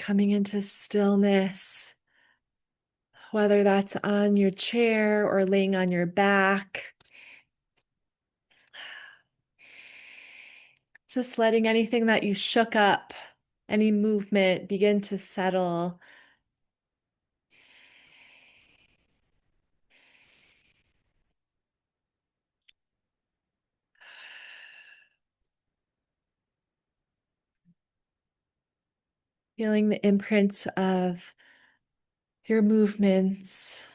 Coming into stillness, whether that's on your chair or laying on your back. Just letting anything that you shook up, any movement, begin to settle. Feeling the imprint of your movements.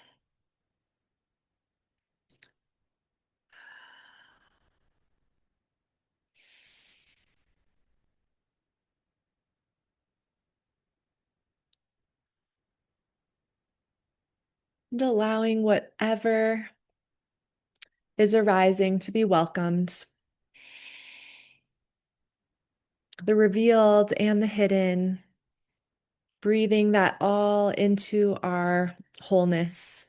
And allowing whatever is arising to be welcomed. The revealed and the hidden. Breathing that all into our wholeness.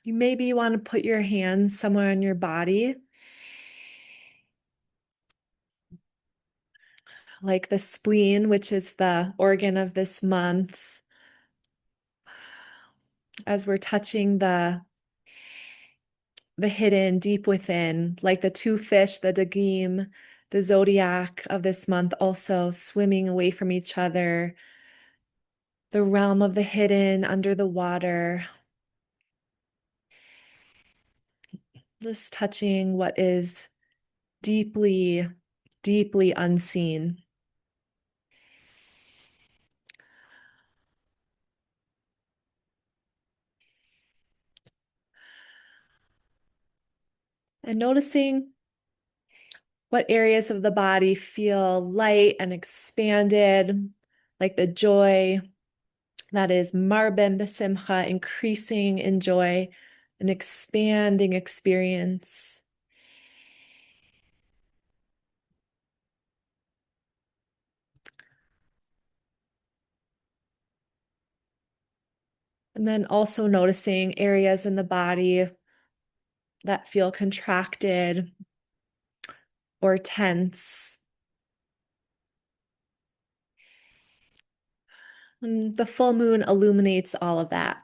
You maybe want to put your hands somewhere on your body, like the spleen, which is the organ of this month, as we're touching the hidden deep within, like the two fish, the dagim, the zodiac of this month, also swimming away from each other, the realm of the hidden under the water. Just touching what is deeply, deeply unseen. And noticing what areas of the body feel light and expanded, like the joy that is marben b'simcha, increasing in joy, an expanding experience. And then also noticing areas in the body that feel contracted or tense. And the full moon illuminates all of that.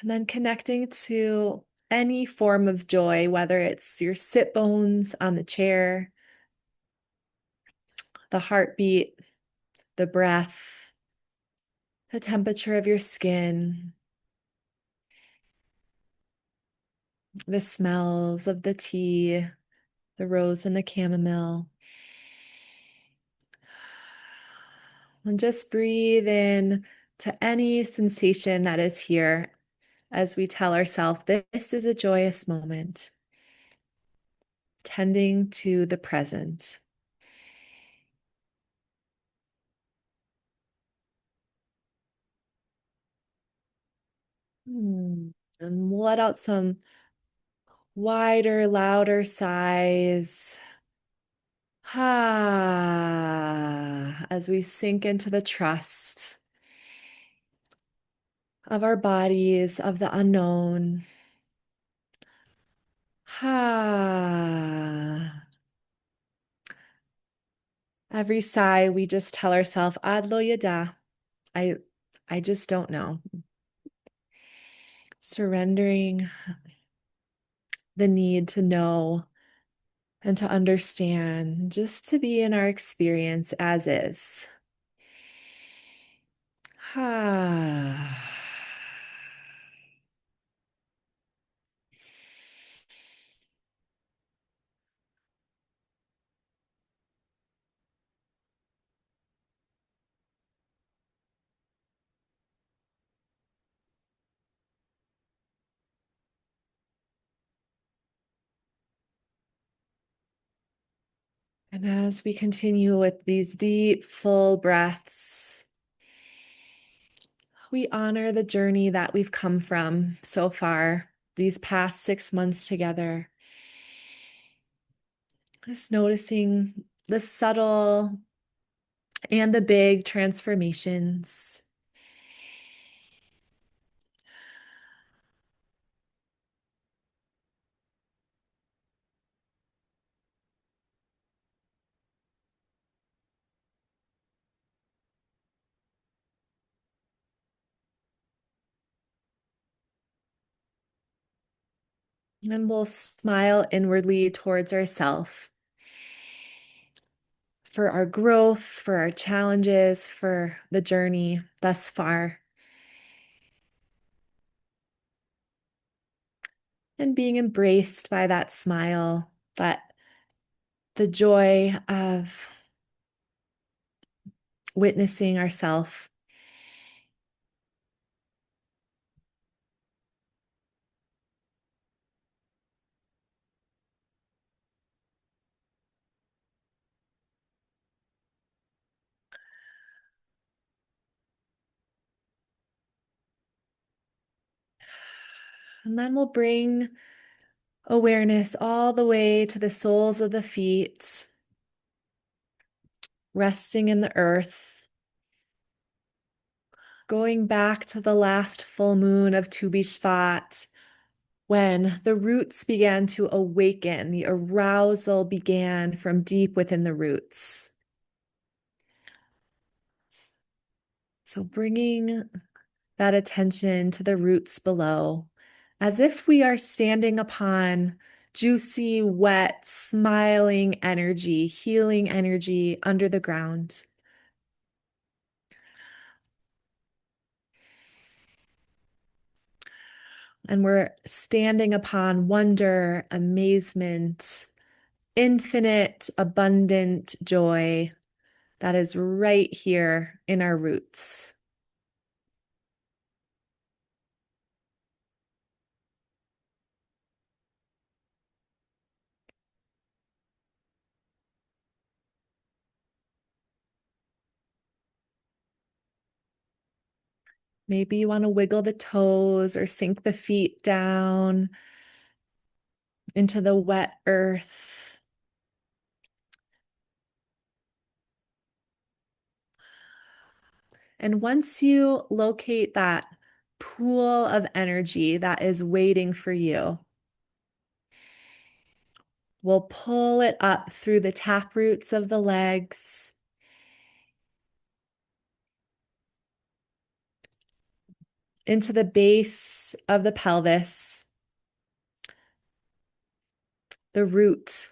And then connecting to any form of joy, whether it's your sit bones on the chair, the heartbeat, the breath, the temperature of your skin, the smells of the tea, the rose and the chamomile. And just breathe in to any sensation that is here as we tell ourselves this is a joyous moment, tending to the present. And let out some wider, louder sighs. As we sink into the trust of our bodies, of the unknown. Every sigh, we just tell ourselves, Ad lo yada. I, I just don't know. Surrendering the need to know and to understand, just to be in our experience as is. And as we continue with these deep, full breaths, we honor the journey that we've come from so far, these past 6 months together. Just noticing the subtle and the big transformations. And we'll smile inwardly towards ourselves for our growth, for our challenges, for the journey thus far. And being embraced by that smile, that the joy of witnessing ourselves. And then we'll bring awareness all the way to the soles of the feet, resting in the earth, going back to the last full moon of Tu B'Shvat, when the roots began to awaken, the arousal began from deep within the roots. So bringing that attention to the roots below, as if we are standing upon juicy, wet, smiling energy, healing energy under the ground. And we're standing upon wonder, amazement, infinite, abundant joy that is right here in our roots. Maybe you want to wiggle the toes or sink the feet down into the wet earth. And once you locate that pool of energy that is waiting for you, we'll pull it up through the tap roots of the legs, into the base of the pelvis, the root.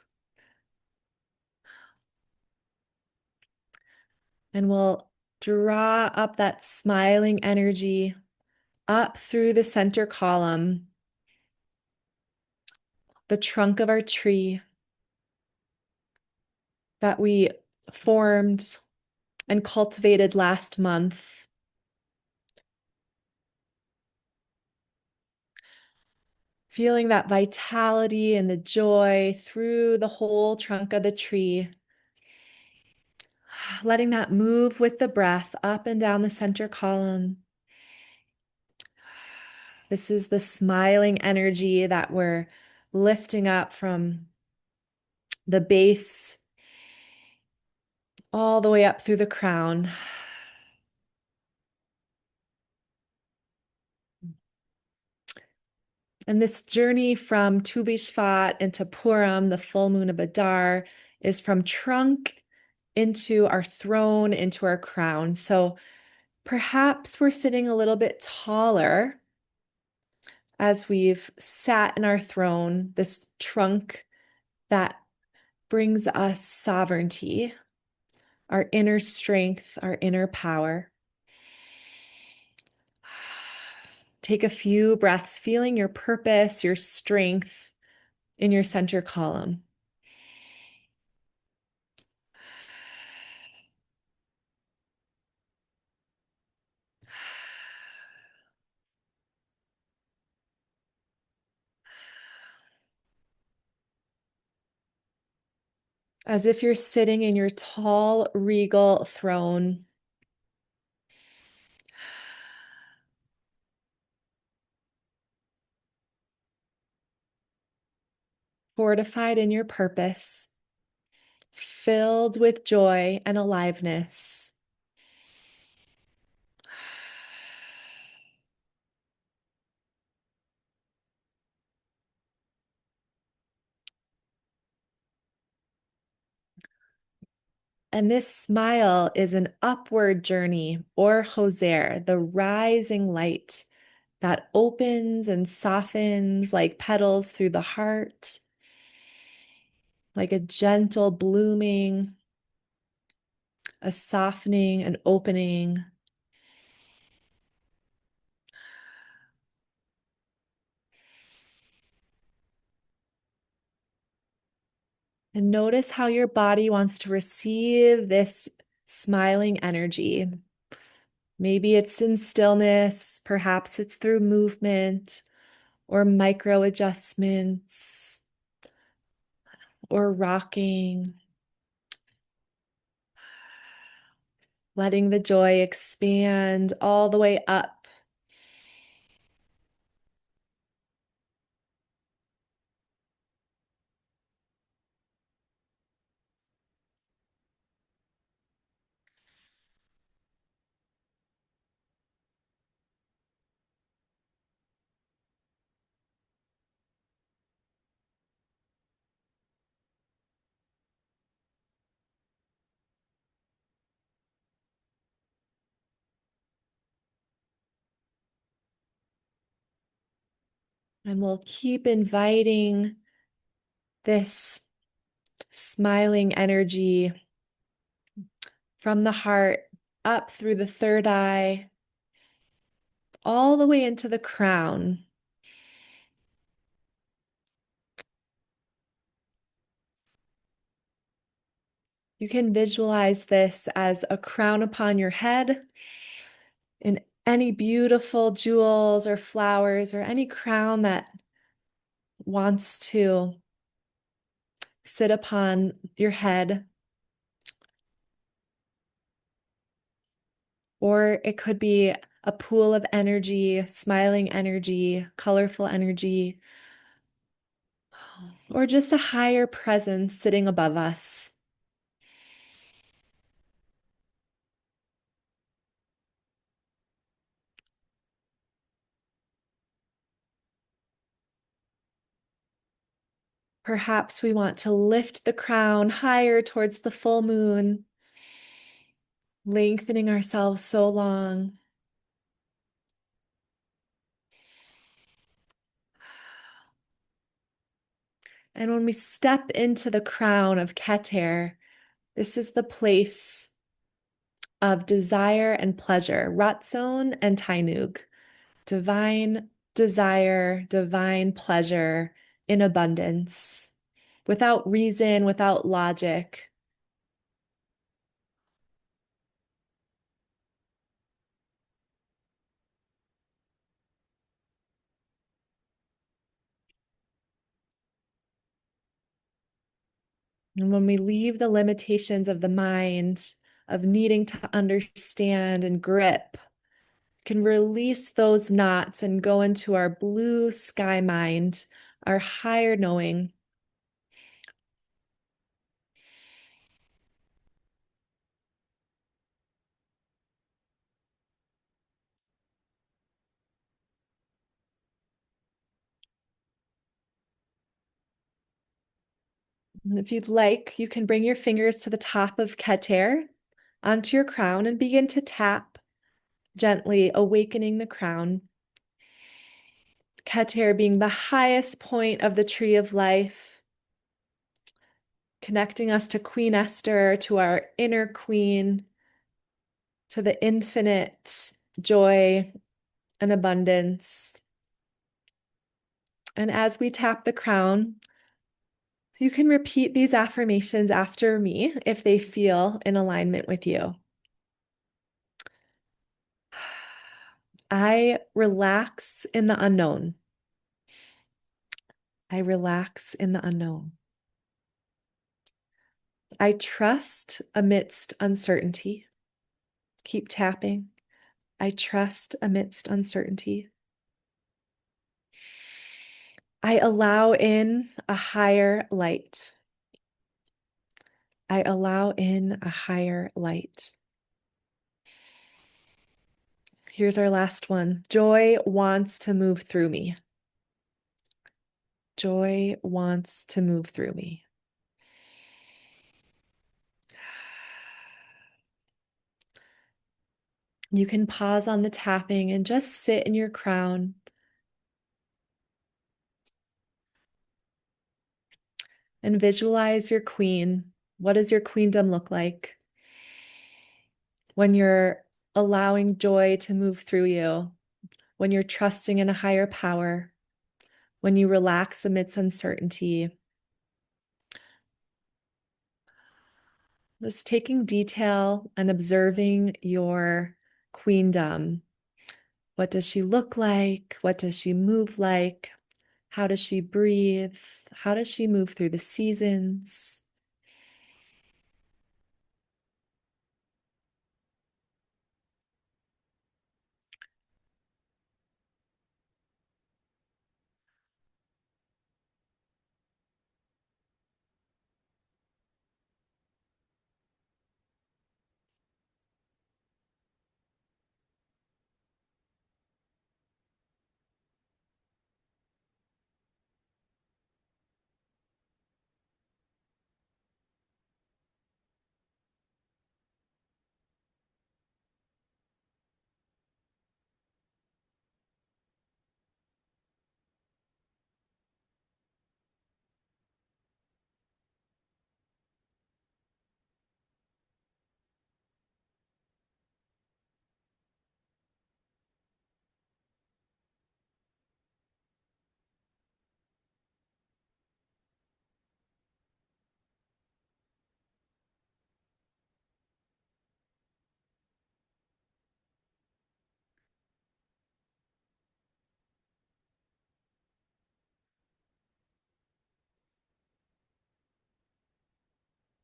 And we'll draw up that smiling energy up through the center column, the trunk of our tree that we formed and cultivated last month. Feeling that vitality and the joy through the whole trunk of the tree. Letting that move with the breath up and down the center column. This is the smiling energy that we're lifting up from the base all the way up through the crown. And this journey from Tu B'Shvat into Purim, the full moon of Adar, is from trunk into our throne, into our crown. So perhaps we're sitting a little bit taller as we've sat in our throne, this trunk that brings us sovereignty, our inner strength, our inner power. Take a few breaths, feeling your purpose, your strength in your center column. As if you're sitting in your tall, regal throne. Fortified in your purpose, filled with joy and aliveness. And this smile is an upward journey, or Hoser, the rising light that opens and softens like petals through the heart, like a gentle blooming, a softening and opening. And notice how your body wants to receive this smiling energy. Maybe it's in stillness, perhaps it's through movement or micro adjustments or rocking, letting the joy expand all the way up. And we'll keep inviting this smiling energy from the heart up through the third eye, all the way into the crown. You can visualize this as a crown upon your head, in any beautiful jewels or flowers or any crown that wants to sit upon your head. Or it could be a pool of energy, smiling energy, colorful energy, or just a higher presence sitting above us. Perhaps we want to lift the crown higher towards the full moon, lengthening ourselves so long. And when we step into the crown of Keter, this is the place of desire and pleasure, Ratzon and Tainug, divine desire, divine pleasure in abundance, without reason, without logic. And when we leave the limitations of the mind, of needing to understand and grip, can release those knots and go into our blue sky mind, our higher knowing. And if you'd like, you can bring your fingers to the top of Keter onto your crown and begin to tap, gently awakening the crown. Keter being the highest point of the tree of life, connecting us to Queen Esther, to our inner queen, to the infinite joy and abundance. And as we tap the crown, you can repeat these affirmations after me if they feel in alignment with you. I relax in the unknown. I relax in the unknown. I trust amidst uncertainty. Keep tapping. I trust amidst uncertainty. I allow in a higher light. I allow in a higher light. Here's our last one. Joy wants to move through me. Joy wants to move through me. You can pause on the tapping and just sit in your crown. And visualize your queen. What does your queendom look like? When you're allowing joy to move through you, when you're trusting in a higher power, when you relax amidst uncertainty. Just taking detail and observing your queendom. What does she look like? What does she move like? How does she breathe? How does she move through the seasons?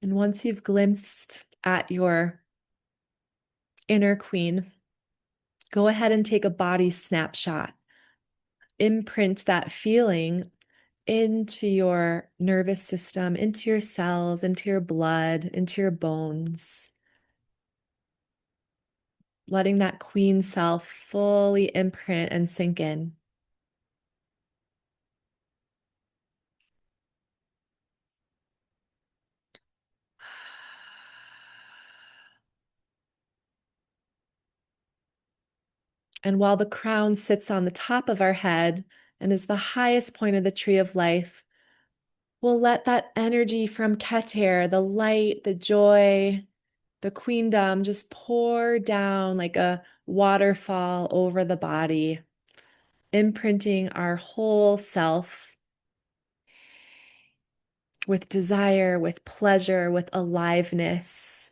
And once you've glimpsed at your inner queen, go ahead and take a body snapshot. Imprint that feeling into your nervous system, into your cells, into your blood, into your bones. Letting that queen self fully imprint and sink in. And while the crown sits on the top of our head and is the highest point of the tree of life, we'll let that energy from Keter, the light, the joy, the queendom, just pour down like a waterfall over the body, imprinting our whole self with desire, with pleasure, with aliveness.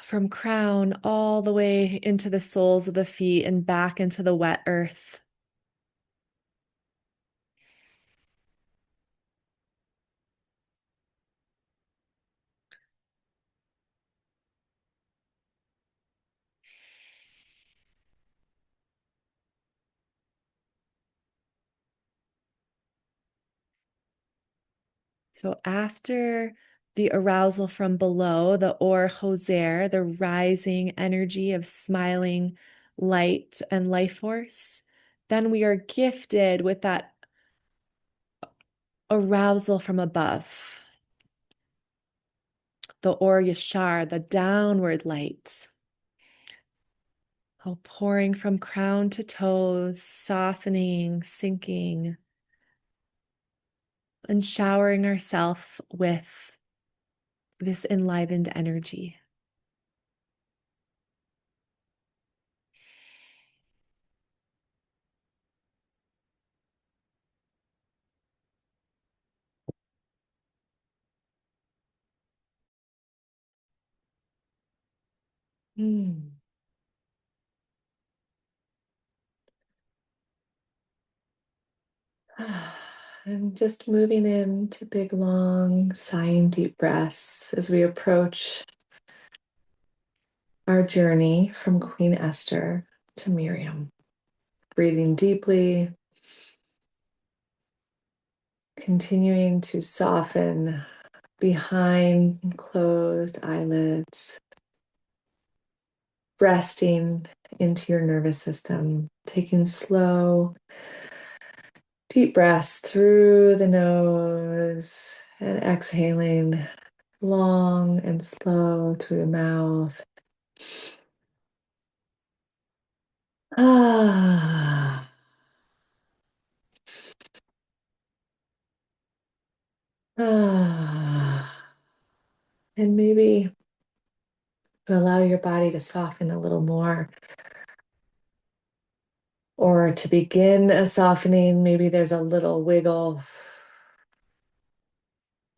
From crown all the way into the soles of the feet and back into the wet earth. So after the arousal from below, the Or Hoser, the rising energy of smiling light and life force, then we are gifted with that arousal from above, the Or Yashar, the downward light. Oh, pouring from crown to toes, softening, sinking, and showering ourselves with this enlivened energy. Mm. And just moving into big, long, sighing, deep breaths as we approach our journey from Queen Esther to Miriam. Breathing deeply, continuing to soften behind closed eyelids, resting into your nervous system, taking slow, deep breaths through the nose and exhaling long and slow through the mouth. Ah. Ah. And maybe allow your body to soften a little more. Or to begin a softening, maybe there's a little wiggle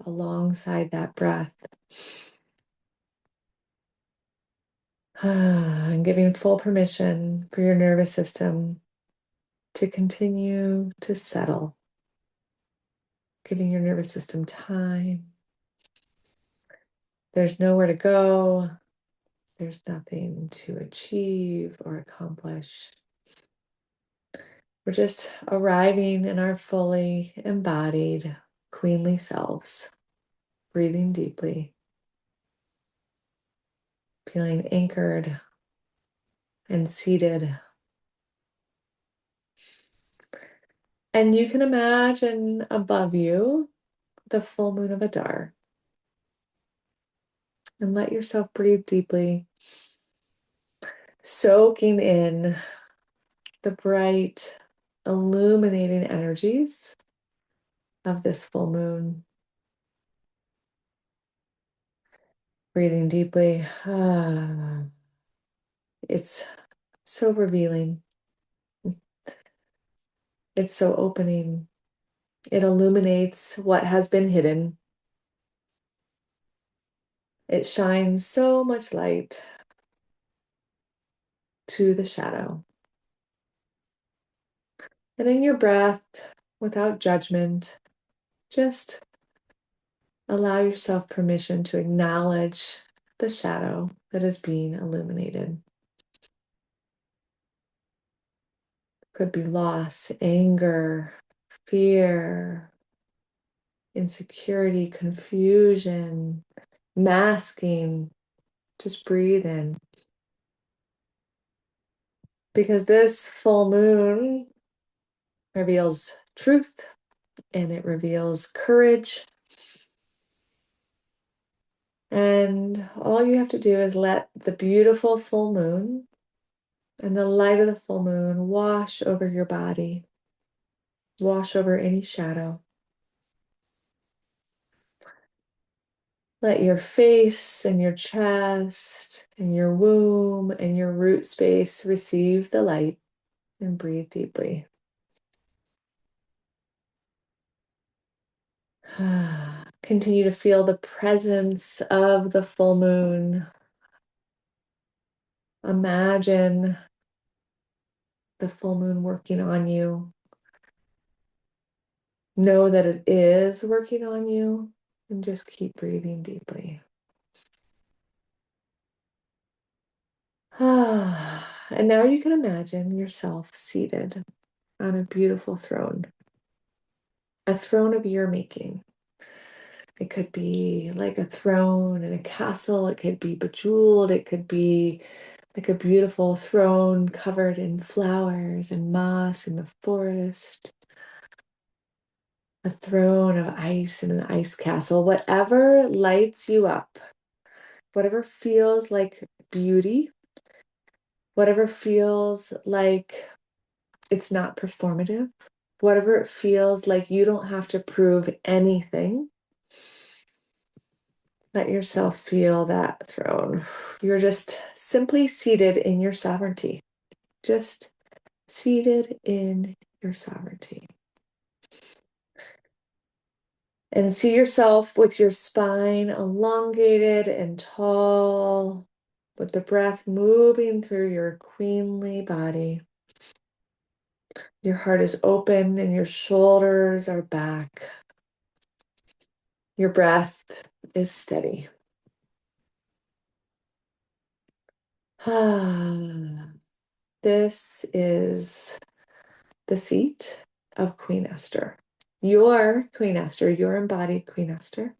alongside that breath. And giving full permission for your nervous system to continue to settle. Giving your nervous system time. There's nowhere to go. There's nothing to achieve or accomplish. We're just arriving in our fully embodied queenly selves, breathing deeply, feeling anchored and seated. And you can imagine above you the full moon of Adar. And let yourself breathe deeply, soaking in the bright, illuminating energies of this full moon. Breathing deeply. It's so revealing. It's so opening. It illuminates what has been hidden. It shines so much light to the shadow. And in your breath, without judgment, just allow yourself permission to acknowledge the shadow that is being illuminated. Could be loss, anger, fear, insecurity, confusion, masking. Just breathe in. Because this full moon reveals truth and it reveals courage. And all you have to do is let the beautiful full moon and the light of the full moon wash over your body, wash over any shadow. Let your face and your chest and your womb and your root space receive the light and breathe deeply. Continue to feel the presence of the full moon. Imagine the full moon working on you. Know that it is working on you and just keep breathing deeply. And now you can imagine yourself seated on a beautiful throne, a throne of your making. It could be like a throne in a castle. It could be bejeweled. It could be like a beautiful throne covered in flowers and moss in the forest. A throne of ice in an ice castle. Whatever lights you up, whatever feels like beauty, whatever feels like it's not performative, whatever it feels like you don't have to prove anything. Let yourself feel that throne. You're just simply seated in your sovereignty. Just seated in your sovereignty. And see yourself with your spine elongated and tall, with the breath moving through your queenly body. Your heart is open and your shoulders are back. Your breath is steady. This is the seat of Queen Esther. Your Queen Esther, your embodied Queen Esther.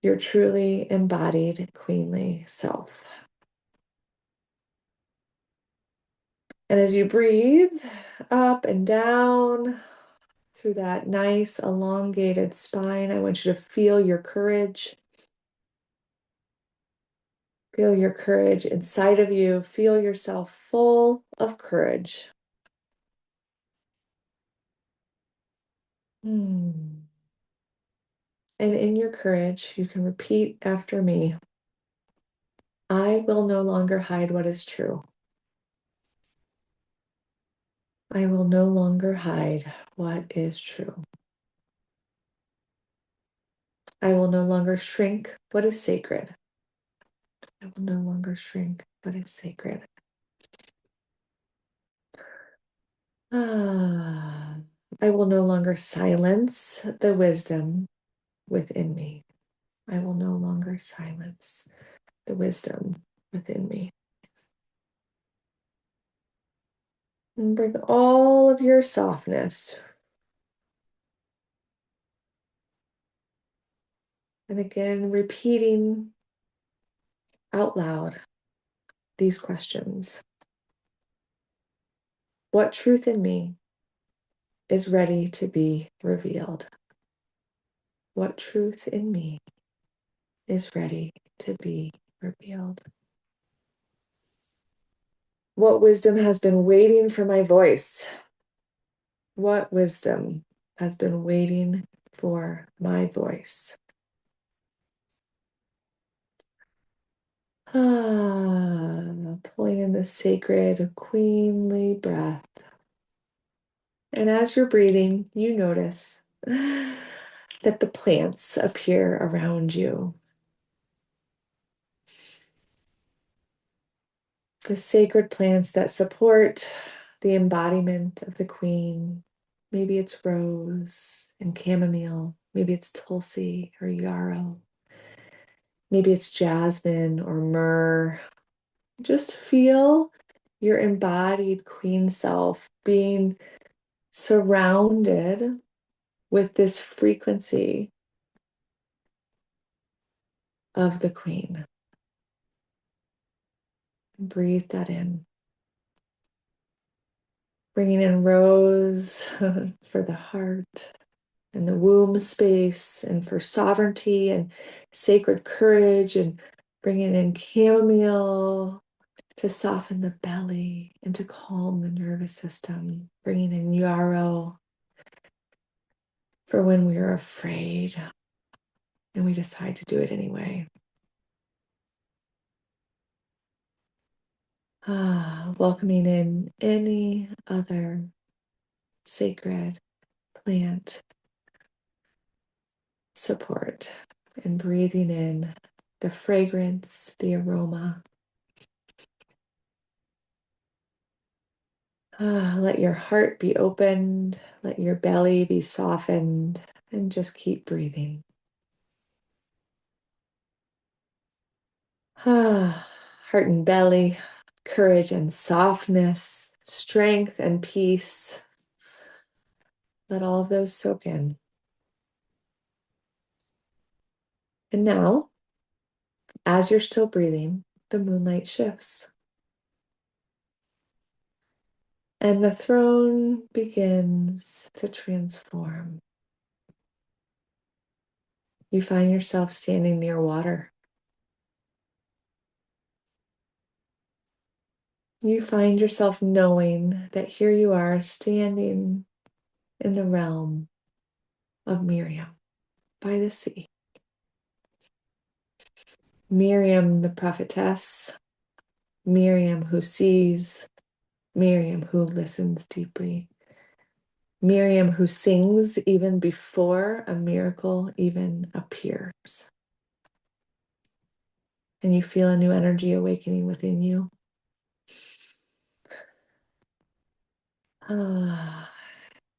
your truly embodied queenly self. And as you breathe up and down through that nice elongated spine, I want you to feel your courage. Feel your courage inside of you. Feel yourself full of courage. And in your courage, you can repeat after me. I will no longer hide what is true. I will no longer hide what is true. I will no longer shrink what is sacred. I will no longer shrink what is sacred. I will no longer silence the wisdom within me. I will no longer silence the wisdom within me. And bring all of your softness. And again, repeating out loud these questions. What truth in me is ready to be revealed? What truth in me is ready to be revealed? What wisdom has been waiting for my voice? What wisdom has been waiting for my voice? Pulling in the sacred, queenly breath. And as you're breathing, you notice that the plants appear around you. The sacred plants that support the embodiment of the queen. Maybe it's rose and chamomile. Maybe it's tulsi or yarrow. Maybe it's jasmine or myrrh. Just feel your embodied queen self being surrounded with this frequency of the queen. Breathe that in. Bringing in rose for the heart and the womb space and for sovereignty and sacred courage, and bringing in chamomile to soften the belly and to calm the nervous system. Bringing in yarrow for when we are afraid and we decide to do it anyway. Welcoming in any other sacred plant support and breathing in the fragrance, the aroma. Let your heart be opened, let your belly be softened, and just keep breathing. Heart and belly, courage and softness, strength and peace. Let all of those soak in. And now, as you're still breathing, the moonlight shifts. And the throne begins to transform. You find yourself standing near water. You find yourself knowing that here you are standing in the realm of Miriam by the sea. Miriam, the prophetess. Miriam who sees. Miriam who listens deeply. Miriam who sings even before a miracle even appears. And you feel a new energy awakening within you.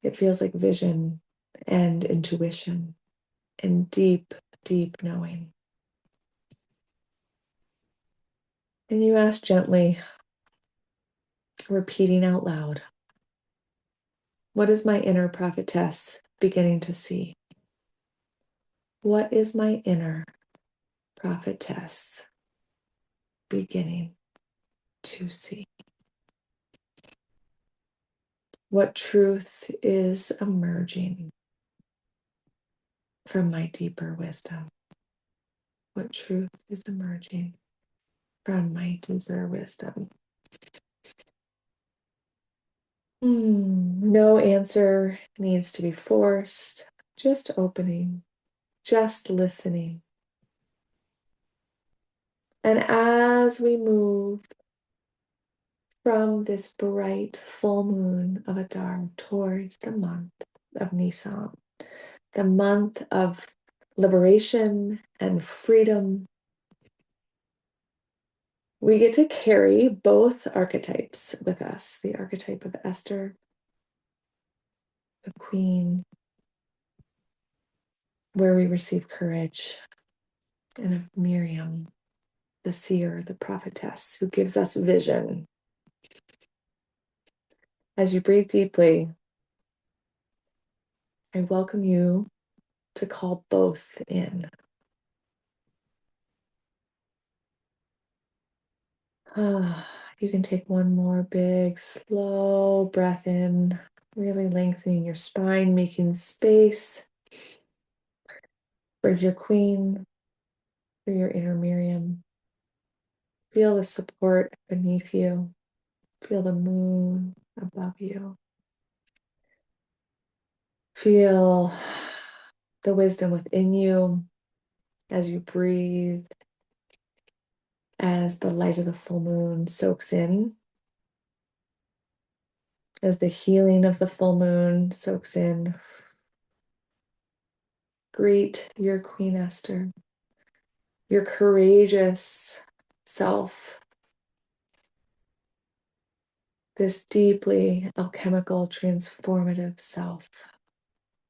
It feels like vision and intuition and deep, deep knowing. And you ask gently, repeating out loud, what is my inner prophetess beginning to see? What is my inner Prophetess, beginning to see. What truth is emerging from my deeper wisdom? What truth is emerging from my deeper wisdom? No answer needs to be forced, just opening, just listening. And as we move from this bright full moon of Adar towards the month of Nisan, the month of liberation and freedom, we get to carry both archetypes with us, the archetype of Esther, the queen, where we receive courage, and of Miriam, the seer, the prophetess, who gives us vision. As you breathe deeply, I welcome you to call both in. You can take one more big, slow breath in, really lengthening your spine, making space for your queen, for your inner Miriam. Feel the support beneath you. Feel the moon above you. Feel the wisdom within you as you breathe, as the light of the full moon soaks in, as the healing of the full moon soaks in. Greet your Queen Esther, your courageous self, this deeply alchemical, transformative self,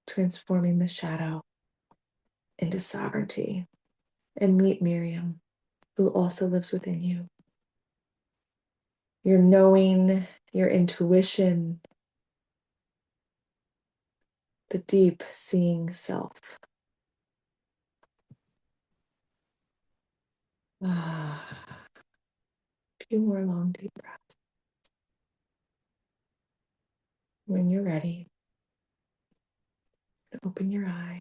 transforming the shadow into sovereignty. And meet Miriam, who also lives within you. Your knowing, your intuition, the deep seeing self. A few more long, deep breaths. When you're ready, open your eyes.